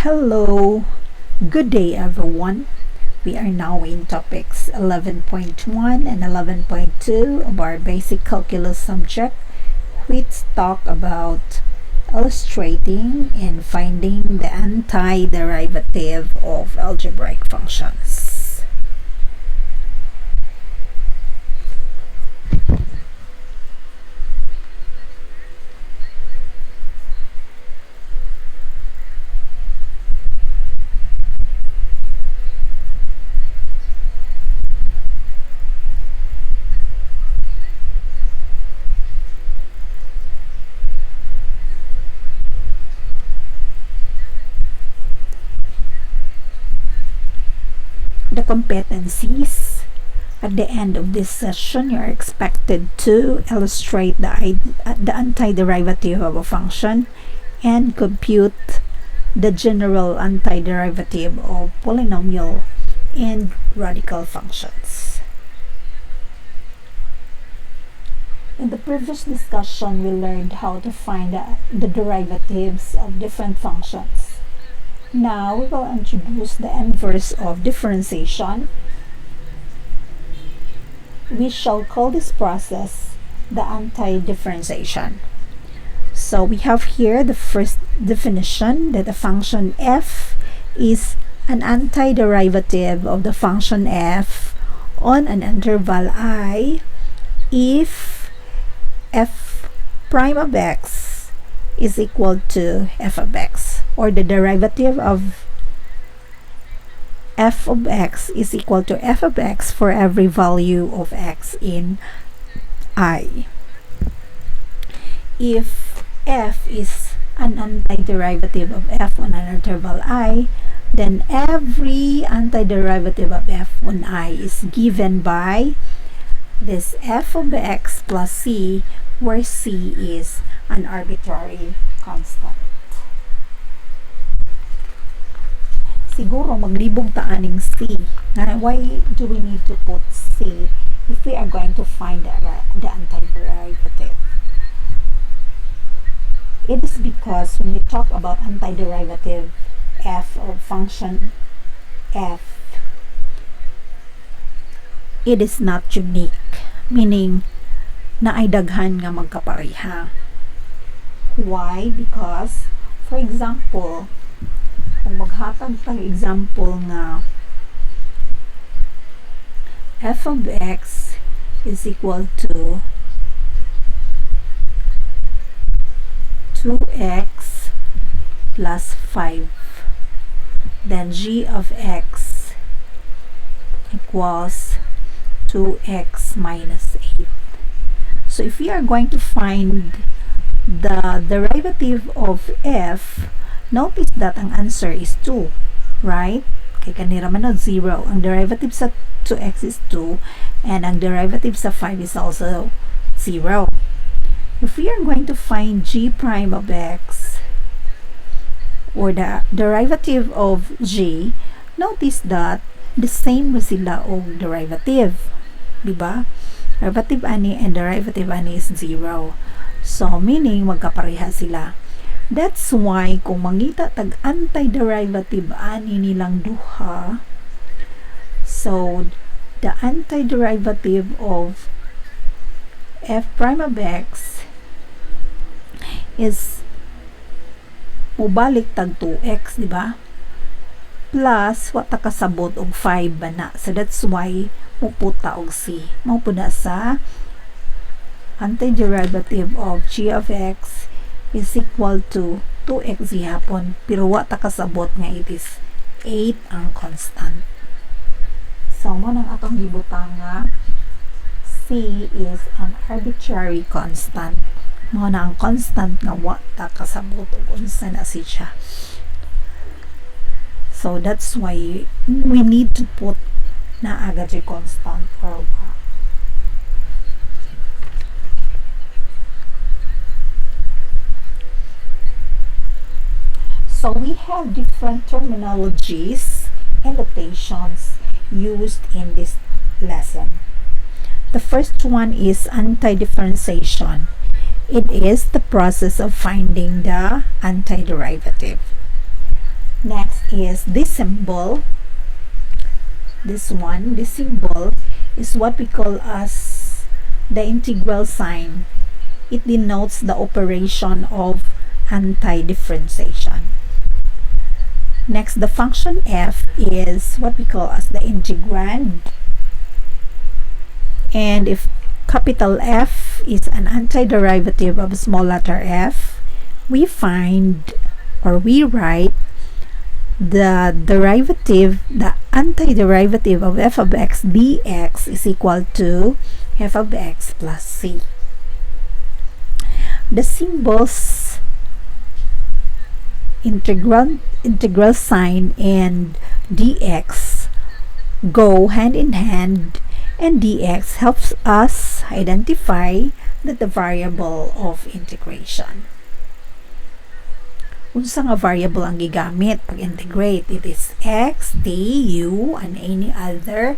Hello, good day everyone. We are now in topics 11.1 and 11.2 of our basic calculus subject, which talk about illustrating and finding the antiderivative of algebraic functions. The competencies. At the end of this session, you are expected to illustrate the antiderivative of a function and compute the general antiderivative of polynomial and radical functions. In the previous discussion, we learned how to find the derivatives of different functions. Now we will introduce the inverse of differentiation. We shall call this process the anti-differentiation. So we have here the first definition that the function f is an antiderivative of the function f on an interval I if f prime of x is equal to f of x, or the derivative of f of x is equal to f of x for every value of x in I. If f is an antiderivative of f on an interval I, then every antiderivative of f on I is given by this f of x plus c, where c is an arbitrary constant. Siguro maglibog ta aning c. Why do we need to put c if we are going to find the antiderivative? It is because when we talk about antiderivative f of function f, it is not unique, meaning naay-daghan nga magkapareha. Why? Because, for example, kung maghatag tag example nga f of x is equal to 2x plus 5, then g of x equals 2x minus 8. So if we are going to find the derivative of f, notice that ang answer is 2, right? Kay kanira man 0. Ang derivative sa 2x is 2, and ang derivative sa 5 is also 0. If we are going to find g prime of x, or the derivative of g, notice that the same mo sila og derivative, diba? Derivative ani and derivative ani is 0. So, meaning magkapareha sila. That's why kung mangita tag antiderivative ani nilang duha, so the antiderivative of f prime of x is mubalik tag 2x, diba? Plus wata kasabot og 5 bana. So that's why muputa og c. Maupuda sa antiderivative of g of x is equal to 2x gihapon, pero wata kasabot nga it is 8 ang constant. So mo nang atong gibutang nga c is an arbitrary constant. Mo na ang constant nga wata kasabot og unsa na siya. So that's why we need to put na agad si constant or what. So we have different terminologies and notations used in this lesson. The first one is anti-differentiation. It is the process of finding the antiderivative. Next is this symbol. This symbol is what we call as the integral sign. It denotes the operation of anti-differentiation. Next, the function f is what we call as the integrand. And if capital F is an antiderivative of small letter f, we find or we write the antiderivative of f of x dx is equal to f of x plus c. The symbols integral sign and dx go hand in hand, and dx helps us identify the variable of integration. Unsa nga variable ang gigamit pag integrate? It is x, t, u, and any other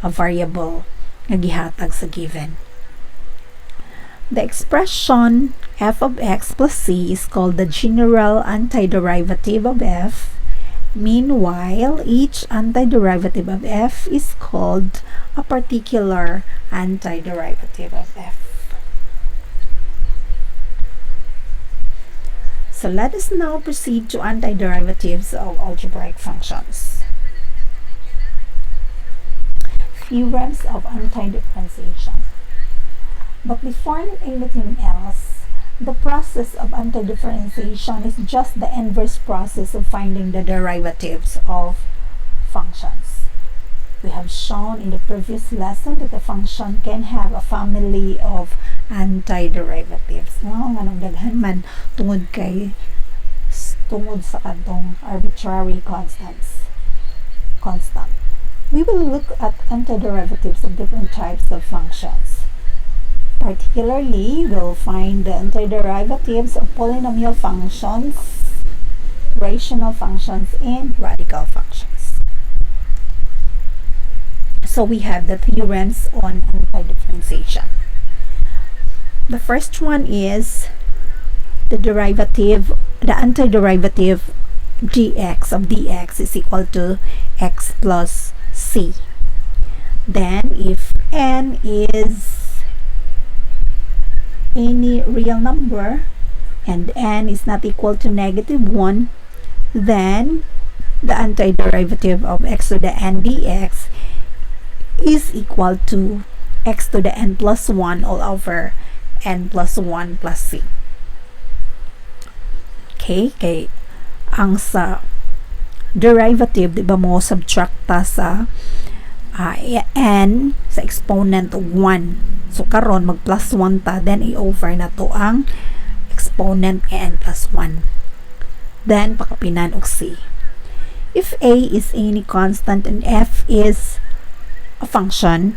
variable nga gihatag sa given. The expression f of x plus c is called the general antiderivative of f. Meanwhile, each antiderivative of f is called a particular antiderivative of f. So let us now proceed to antiderivatives of algebraic functions. Theorems of antidifferentiation. But before anything else, the process of antidifferentiation is just the inverse process of finding the derivatives of functions. We have shown in the previous lesson that a function can have a family of antiderivatives. Anong daghan man tungod sa kadtong arbitrary constant. We will look at antiderivatives of different types of functions. Particularly, we'll find the antiderivatives of polynomial functions, rational functions, and radical functions. So we have the theorems on antidifferentiation. The first one is the antiderivative dx of dx is equal to x plus c. Then if n is any real number and n is not equal to -1, then the antiderivative of x to the n dx is equal to x to the n plus 1 all over n plus 1 plus c. Okay, kay ang sa derivative, di ba mo subtracta sa n sa exponent of 1. So karon mag plus 1 ta, then i-over na to ang exponent n plus 1. Then pakapinan og c. If a is any constant and f is a function,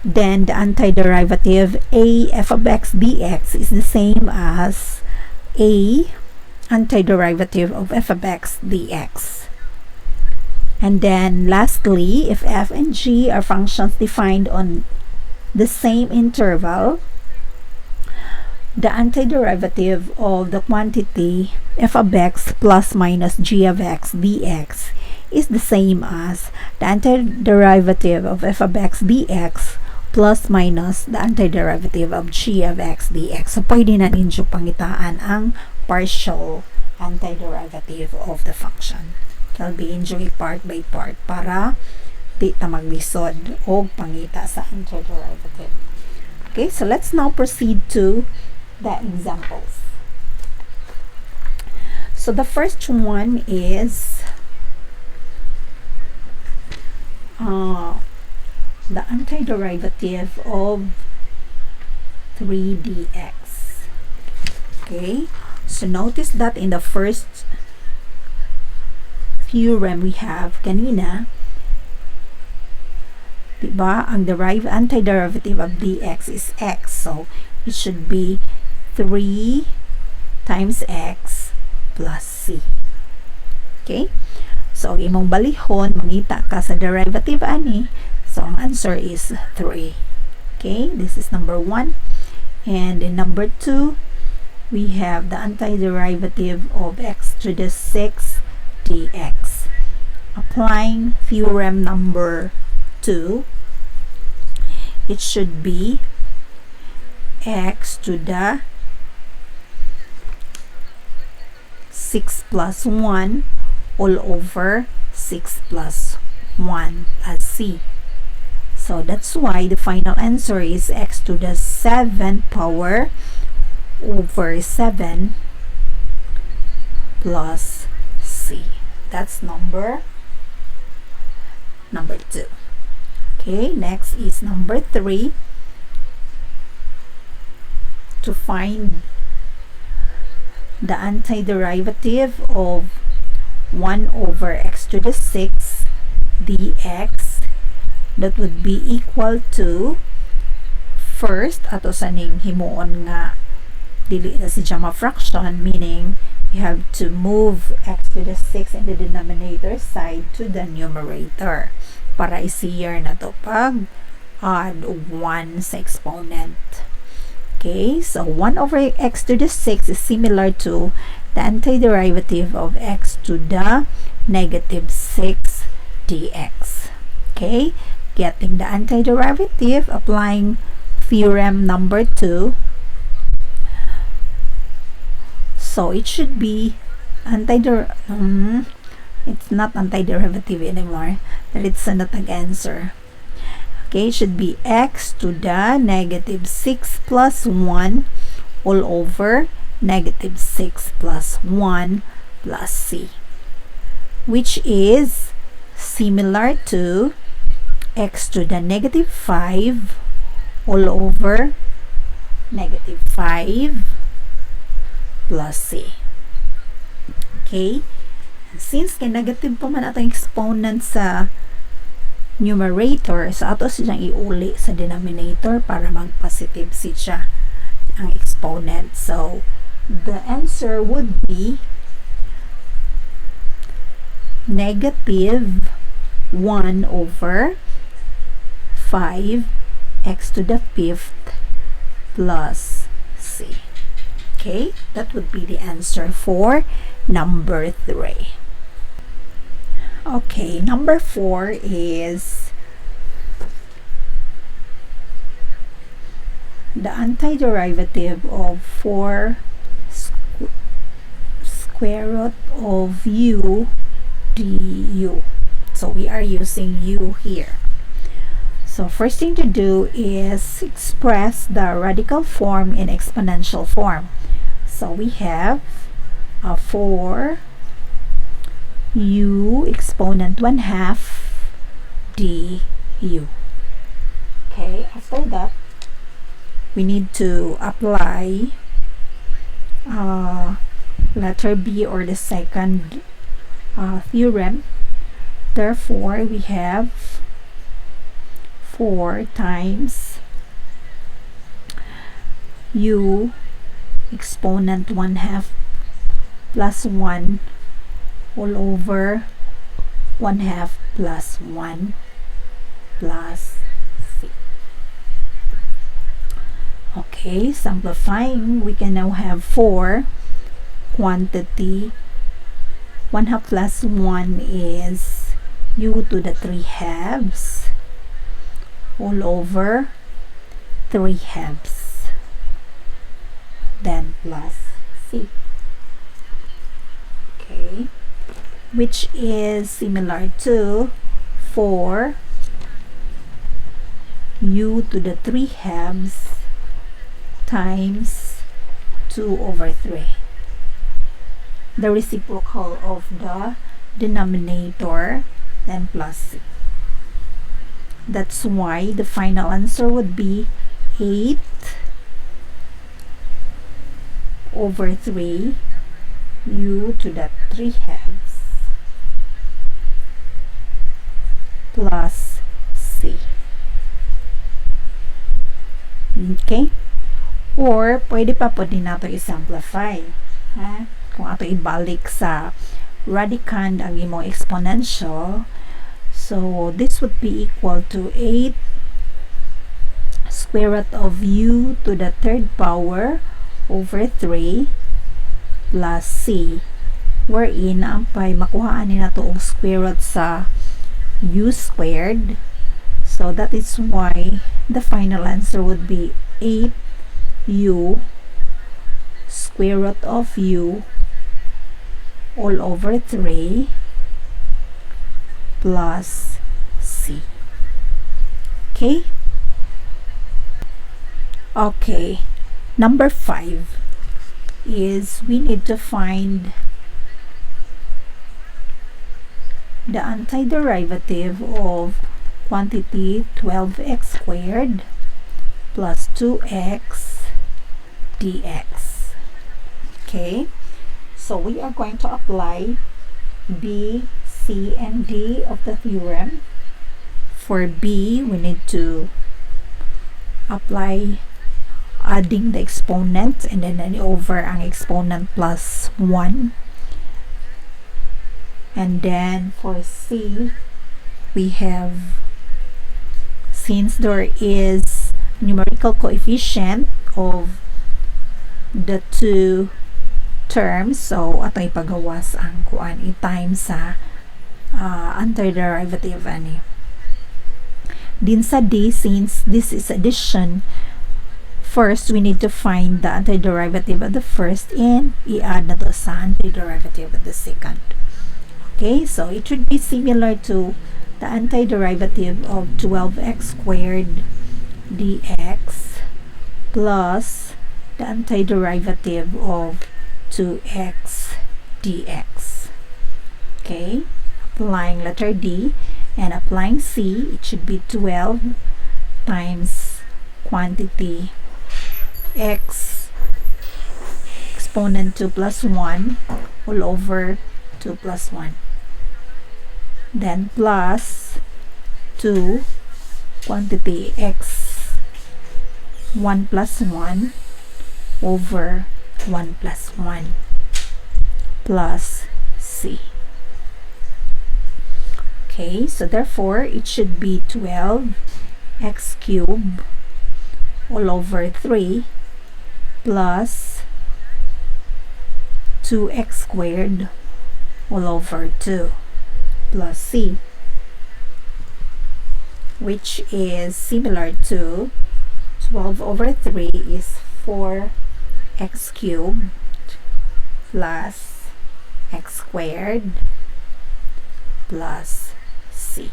then the antiderivative a f of x dx is the same as a antiderivative of f of x dx. And then lastly, if f and g are functions defined on the same interval, the antiderivative of the quantity f of x plus minus g of x dx is the same as the antiderivative of f of x dx plus minus the antiderivative of g of x dx. So pwede na ninyo pangitaan ang partial antiderivative of the function. I'll be enjoy part by part para di ta maglisod o pangita sa antiderivative. Okay, so let's now proceed to the examples. So the first one is the antiderivative of 3dx. Okay, so notice that in the first theorem we have kanina, diba, ang antiderivative of dx is x, so it should be 3 times x plus c. Okay, so imong balihon, mangita ka sa derivative ani, so ang answer is 3. Okay, this is number 1. And in number 2, we have the antiderivative of x to the 6 dx. Applying theorem number 2, it should be x to the 6 plus 1 all over 6 plus 1 plus c. So that's why the final answer is x to the 7 power over 7 plus c. That's number 2. Okay, next is number 3. To find the antiderivative of 1 over x to the 6 dx, that would be equal to, first ato sa ning himuon nga dili na si gamma fraction, meaning you have to move x to the 6 in the denominator side to the numerator para easier na to pag add 1 sa exponent. Okay, so 1 over x to the 6 is similar to the antiderivative of x to the negative 6 dx. Okay, getting the antiderivative, applying theorem number 2. So it should be it's not antiderivative anymore, that it's not an answer. Okay, it should be x to the negative 6 plus 1 all over negative 6 plus 1 plus c, which is similar to x to the negative 5 all over negative 5 plus c. Okay, since kay negative pa man atong exponent sa numerator, so ato siyang iuli sa denominator para mag-positive siya ang exponent. So the answer would be negative 1 over 5 x to the 5th plus c. Okay, that would be the answer for number 3. Okay, number 4 is the antiderivative of 4 square root of u du. So we are using u here. So first thing to do is express the radical form in exponential form. So we have 4 u exponent 1/2 du. Okay, after that we need to apply letter B, or the second theorem. Therefore we have 4 times u exponent 1/2 plus 1 all over 1/2 plus 1 plus c. Okay, simplifying, we can now have 4 quantity 1/2 plus 1 is u to the 3/2 all over 3/2, then plus c. Okay, which is similar to 4 u to the 3/2 times 2 over 3, the reciprocal of the denominator, then plus c. That's why the final answer would be 8 over 3 u to the 3/2 plus c. Okay? Or pwede pa po din nato i-simplify. Kung ato ibalik sa radicand ang imong exponential, so this would be equal to 8 square root of u to the 3rd power over 3 plus c, wherein ampay makuhaan ni nato og square root sa u squared. So that is why the final answer would be 8u square root of u all over 3 plus c. Okay? Okay. Number 5 is we need to find the antiderivative of quantity 12x squared plus 2x dx. Okay, so we are going to apply B, C, and D of the theorem. For B, we need to apply adding the exponent and then over ang exponent plus 1. And then for C, we have, since there is numerical coefficient of the two terms, so ato ipagawas ang kuan i-times sa antiderivative ani. Din sa D, since this is addition, first we need to find the antiderivative of the first and i-add na to sa antiderivative of the second. Okay, so it should be similar to the antiderivative of 12x squared dx plus the antiderivative of 2x dx. Okay, applying letter D and applying C, it should be 12 times quantity x exponent 2 plus 1 all over 2 plus 1. Then plus 2 quantity x 1 plus 1 over 1 plus 1 plus c. Okay, so therefore it should be 12x cubed all over 3 plus 2x squared all over 2 plus c, which is similar to 12 over 3 is 4x cubed plus x squared plus c.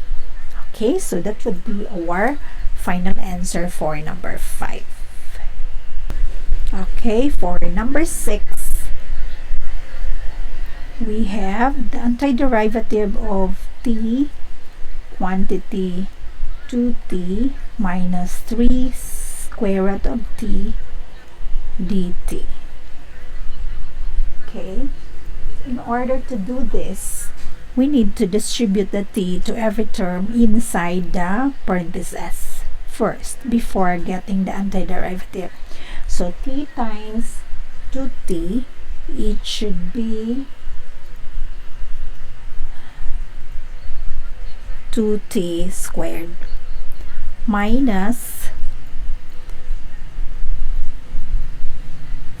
Okay, so that would be our final answer for number 5. Okay, for number 6, we have the antiderivative of t quantity 2t minus 3 square root of t dt. Okay, in order to do this, we need to distribute the t to every term inside the parentheses first before getting the antiderivative. So t times 2t, it should be 2t squared minus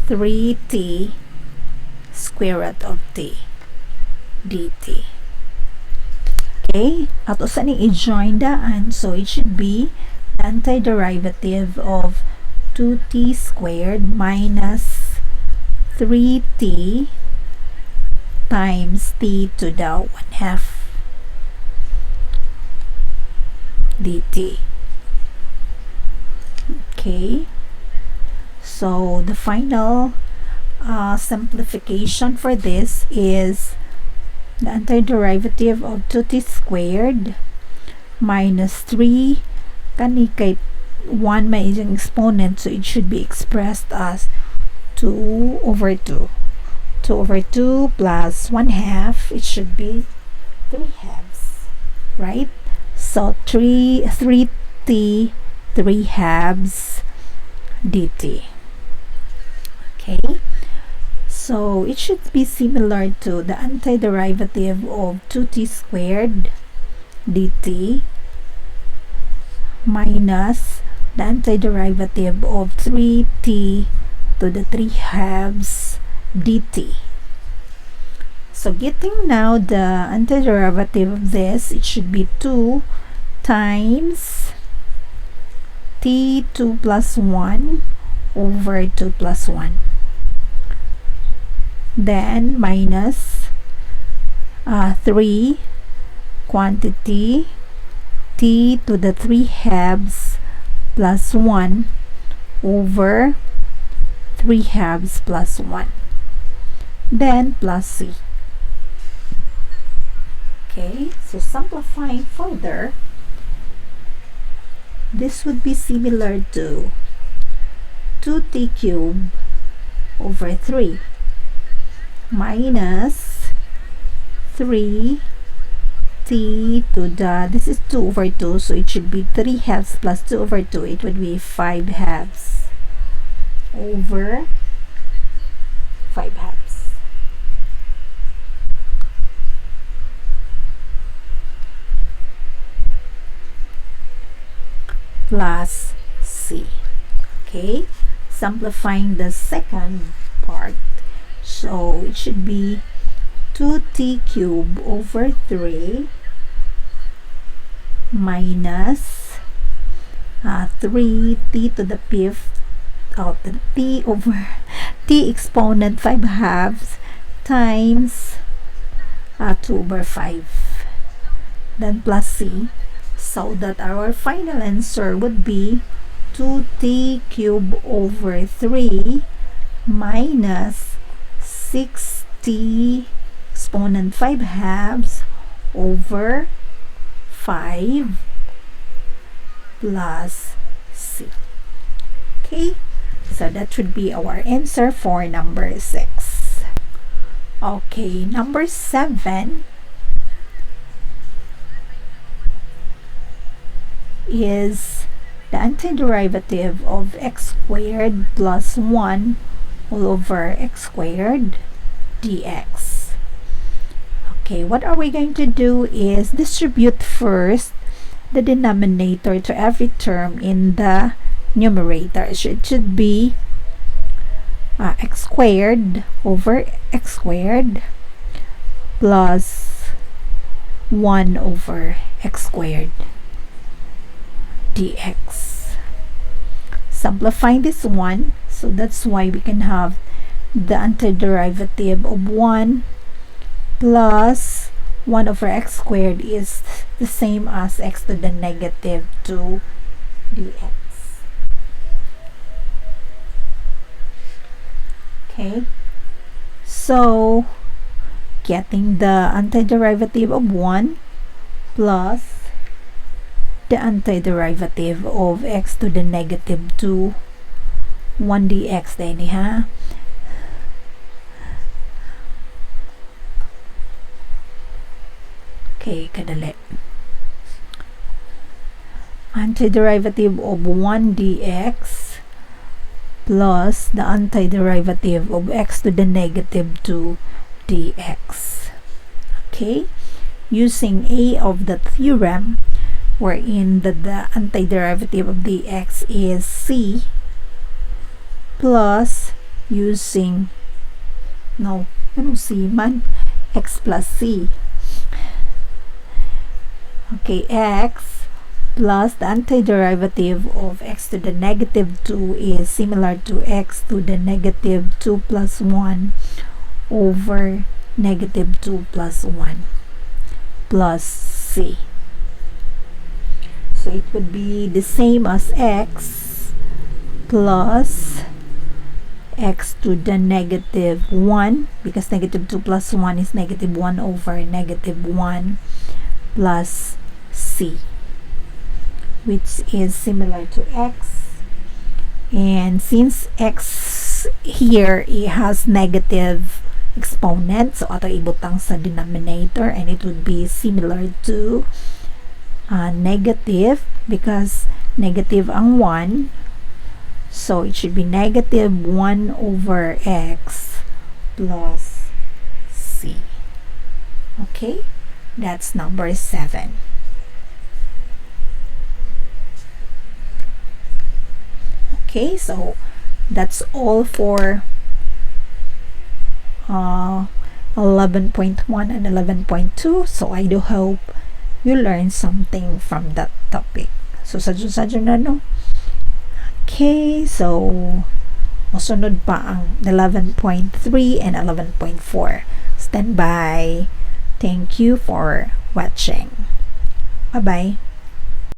3t square root of t dt. Okay, ato sa ni i-join daan, so it should be the antiderivative of 2t squared minus 3t times t to the 1/2 dt. Okay, so the final simplification for this is the antiderivative of 2t squared minus 3 kani kay 1 may isang exponent, so it should be expressed as 2 over 2. 2 over 2 plus 1/2, it should be 3/2, right? So 3t 3/2 dt. Okay, so it should be similar to the antiderivative of 2t squared dt minus the antiderivative of 3t to the 3/2 dt. So getting now the antiderivative of this, it should be 2 times t2 plus 1 over 2 plus 1. Then minus 3 quantity t to the 3 halves plus 1 over 3 halves plus 1. Then plus c. Okay, so simplifying further, this would be similar to 2t cubed over 3 minus 3t to the, this is 2 over 2, so it should be 3 halves plus 2 over 2. It would be 5 halves over 5 halves. Plus c. Okay, simplifying the second part, so it should be 2t cubed over 3 minus 3t to the fifth, t over t exponent 5 halves times 2 over 5, then plus c, so that our final answer would be 2t cubed over 3 minus 6t exponent 5 halves over 5 plus c. Okay, so that should be our answer for number 6. Okay, number 7 is the antiderivative of x squared plus 1 all over x squared dx. Okay, what are we going to do is distribute first the denominator to every term in the numerator. It should be x squared over x squared plus 1 over x squared dx. Simplifying this one, so that's why we can have the antiderivative of 1 plus 1 over x squared is the same as x to the negative 2 dx. Okay, so getting the antiderivative of 1 plus the antiderivative of x to the negative 2 1 dx din ha. Okay, kadali. Antiderivative of 1 dx plus the antiderivative of x to the negative 2 dx. Okay, using A of the theorem, wherein the antiderivative of dx is c, plus using c man, x plus c. Okay, x plus the antiderivative of x to the negative 2 is similar to x to the negative 2 plus 1 over negative 2 plus 1 plus c. So it would be the same as x plus x to the negative 1, because negative 2 plus 1 is negative 1 over negative 1 plus c, which is similar to x. And since x here, it has negative exponent, so ato ibutang sa denominator, and it would be similar to negative, because negative ang 1, so it should be negative 1 over x plus c. Okay, that's number 7. Okay, so that's all for 11.1 and 11.2. So I do hope you learn something from that topic. So sadyo na no. Okay, so masunod pa ang 11.3 and 11.4. Stand by. Thank you for watching. Bye-bye.